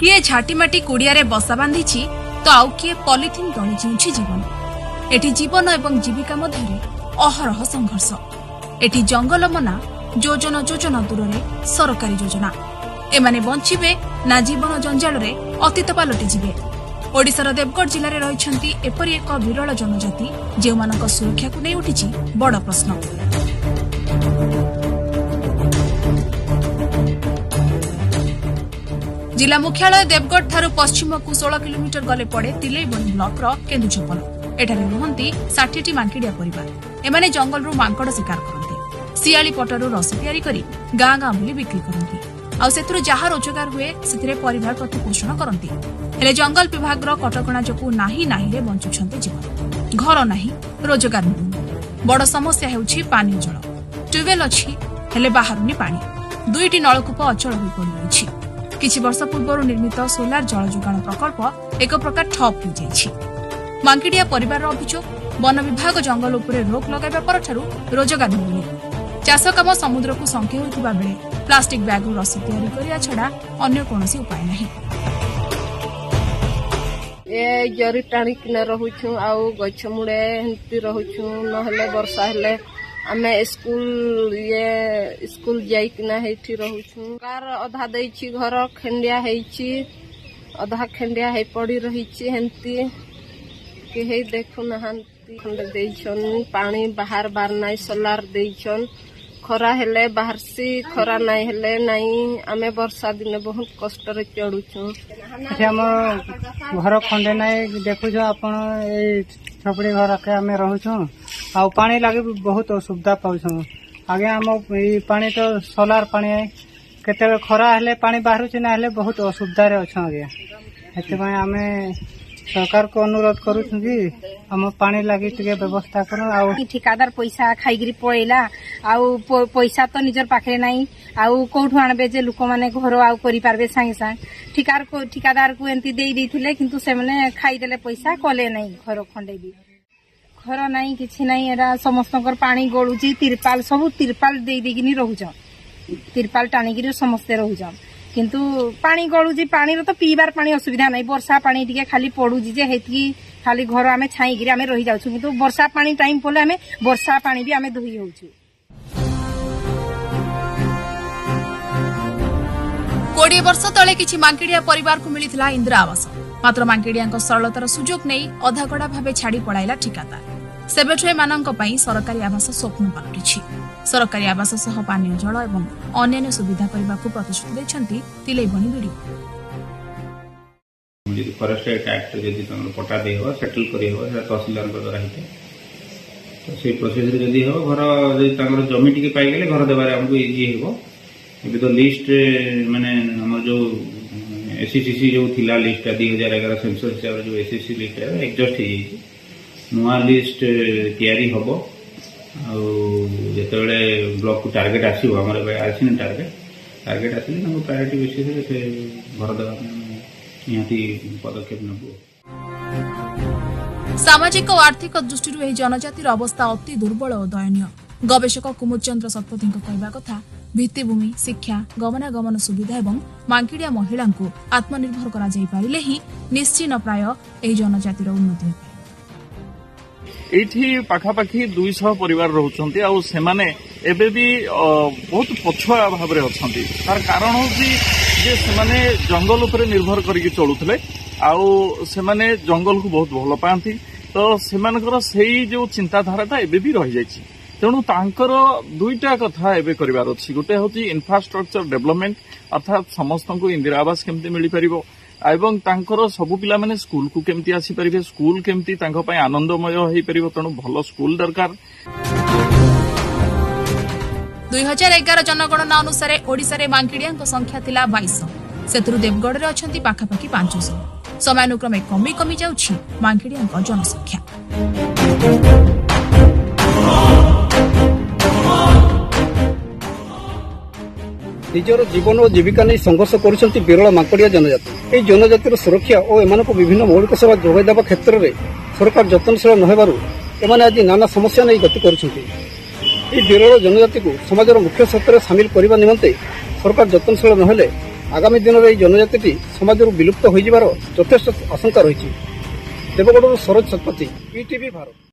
किए झाटीमाटी कुड़िया बसा बांधी तो आउ किए पॉलिथिन तले जीउछि जीवन। एठी जीवन एवं जीविका मध्य अहरह संघर्ष। एठी जंगल मना योजना योजना दूर में सरकारी योजना। एमाने बंचिबे ना जीवन जंजाल रे अतीत पालटि जिबे। ओडिशार देवगढ़ जिले में रहिछंती एपरि एक विरल जनजाति जेउमानक सुरक्षा को नै उठिछि बड़ प्रश्न। जिला मुख्यालय देवगढ़ ठारू पश्चिम को 16 किलोमीटर गले पड़े तिलैबणी ब्लॉक केन्दुछपल। एठारे रुहंती 60टी मांकिड़िया परिवार। एमाने जंगल रु मांकड़ शिकार करती, सियाली पटरु रस तैयारी करी गाँ गाँ बुली बिक्री करती। आ सेथुरु जहा रोजगार हुए सेथिरे परिवार प्रतिपोषण करती। हेले जंगल विभाग कटकणा जोगु नाही नाही रे बंचुछंती जीवन। घर नाही, रोजगार मिलुनी। बड़ समस्या हेउछि पानी जल। ट्यूबवेल अछि हेले बाहरुनी पानी। 2टी नलकूप अचल होई पड़ी रहिछि। किछि वर्ष पूर्व निर्मित सोलार जल जोगाण प्रकल्प एक प्रकार ठप हो जाइछि। मांकिड़िया परिवार अभियोग, वन विभाग जंगल उपरे रोक लगाइबा परठारु रोजगार मिलुनी। चाष काम समुद्र को संख्या होइतिबा बेले प्लास्टिक बैग रस तैयारी करिया छडा अन्य कोनोसी उपाय नाही। ए जरी टाणी किना रहुछु आउ गछ मुड़े हंती रहुछु नहले वर्षा हेले आमे स्कूल जाई किना हेठी रहुछु। कार अधा दैछि घर खंडिया हेछि, अधा खंडिया हे पड़ी रहिछि हंती के हे देखु नहंती खंड दैछन। पानी बाहर बार नाइ सोलार दैछन। खरा हेले बाहर से खरा नाइ हेले नाइ आमे वर्षा दिन बहुत कष्ट रे चढ़ुछु। हम घर खंडे नाइ देखुछ आपण ए छपड़ी घर के आमे रहूछु। आ पानी लागे बहुत असुविधा पाउछु। आगे हम पानी तो सोलार पानी है, केते खरा हेले पानी बाहरुछ ना हेले बहुत असुविधा रे अछ। आगे एते पय आमे सरकार को अनुरोध करूछु कि हम पानी लागी टिके व्यवस्था करू। आ ठिकादार पैसा खाइगिरी पळेला आउ पैसा तो निजर पाखे नाही आउ कोठु आनबे जे लोक माने घर आउ करि पारबे संगे संग ठिकादार को एंती देई देथिले किंतु से माने खाइ देले पैसा कले नाही। घर खंडे भी घर नाही किछि नाही। एरा समस्तकर पानी गळुची। तिरपाल सब तिरपाल देई देगिनी रहउछ। तिरपाल टाणीगिरी समस्ते रहउछ किंतु पानी गळुची। पानी रो तो पीबार पानी असुविधा नाही। वर्षा पानी टिके खाली पडुची जे हेतकी खाली घर आमे छाईगिरी आमे रहि जाउछु किंतु वर्षा पानी टाइम पले आमे वर्षा पानी भी आमे धोई होउछु। 20 वर्ष तले किछि मांकिड़िया परिवार को मिलिथिला इंदिरा आवास। मात्र मांकिड़िया सरलतार सुजोग नहीं अधागड़ा भावे छाड़ी पड़ाइला ठिकादार। सेबेठु एमानंक पई सरकारी आवास स्वप्न पालटिछि। सरकारी आवास सह पानीय जल एवं अन्य सुविधा करने को प्रतिश्रुति देछंती तिलैबणी बीडीओ। फॉरेस्ट एक्ट जदि पट्टा दे हो सेटल करी हो तहसीलदार द्वारा हिते तो से प्रोसेस रे जदि हो घर जदि जमी टिके पाई गेले घर देबारे हमको इजी हेबो। एबे तो लिस्ट माने हमर जो एससीसी जो थिला लिस्ट 2011 सेंसस हिसाब रे जो एससीसी लिस्ट है एडजस्ट हे जाई। नुआ लिस्ट तैयारी हबो जिते ब्लॉक को टार्गेट आसो आम आसी टार्गेट आसिले प्रायोरिटी बेसिस से घर देवा निहाती पदक्षेप नबो। सामाजिक और आर्थिक दृष्टि यह जनजातिर अवस्था अति दुर्बल और दयनीय। गवेषक कुमुद चंद्र शतपथी कहवा कथा भित्तिभूमि, शिक्षा, गमनागमन सुविधा एवं मांकिड़िया महिला को आत्मनिर्भर करा जाई पारिले ही निश्चिन प्राय एही जनजातिर उन्नति हो। एठी पाखापाखी 200 परिवार रहउछंती आ सेमाने एबे भी बहुत पछुआ भाव रे अछंती। तार कारण होची जे सेमाने जंगल ऊपर निर्भर करके चलुथले आ सेमाने जंगल को बहुत भल पाती। तो सेमानकर सेही जो चिंताधाराटा एबे भी रहि जायछि। तेणु तांकर दुईटा कथा एबे करिवार अछि। गोटे होची इंफ्रास्ट्रक्चर डेवलपमेंट अर्थात समस्त को इंदिरा आवास केमते मिली परिबो एवं तांकर सबु पिला माने स्कूल को केमती आसी परिबे, स्कूल केमती तांको पय आनंदमय होई परिबो। तेणु भल स्कूल दरकार। 2011 जनगणना अनुसार ओडिशा रे मांकिड़िया संख्या थिला 2200। सेतुरु देवगढ़ रे अछंती पाखापाखी 500। समानुक्रमे कमी कमी जाउछि मांकिड़िया जनसंख्या। निजर जीवन और जीविका नहीं संघर्ष करुछंती विरल मांकड़िया जनजाति। एई जनजातिर सुरक्षा और एमानक विभिन्न मौलिक सेवा जोगाई देबा क्षेत्र में सरकार यत्नशील न हेबारु एमाने आज नाना समस्या नहीं गति करुछंती। एई विरल जनजाति को समाजर मुख्य क्षेत्र में सामिल करने निमंते सरकार यत्नशील न हेले ଆଗାମୀ ଦିନରେ ଏହି ଜନଜାତିଟି ସମାଜରୁ ବିଲୁପ୍ତ ହୋଇଯିବାର ଯଥେଷ୍ଟ ଆଶଙ୍କା ରହିଛି। ଦେବଗଡ଼ରୁ ସରୋଜ ଶତପଥୀ, ଇଟିଭି ଭାରତ।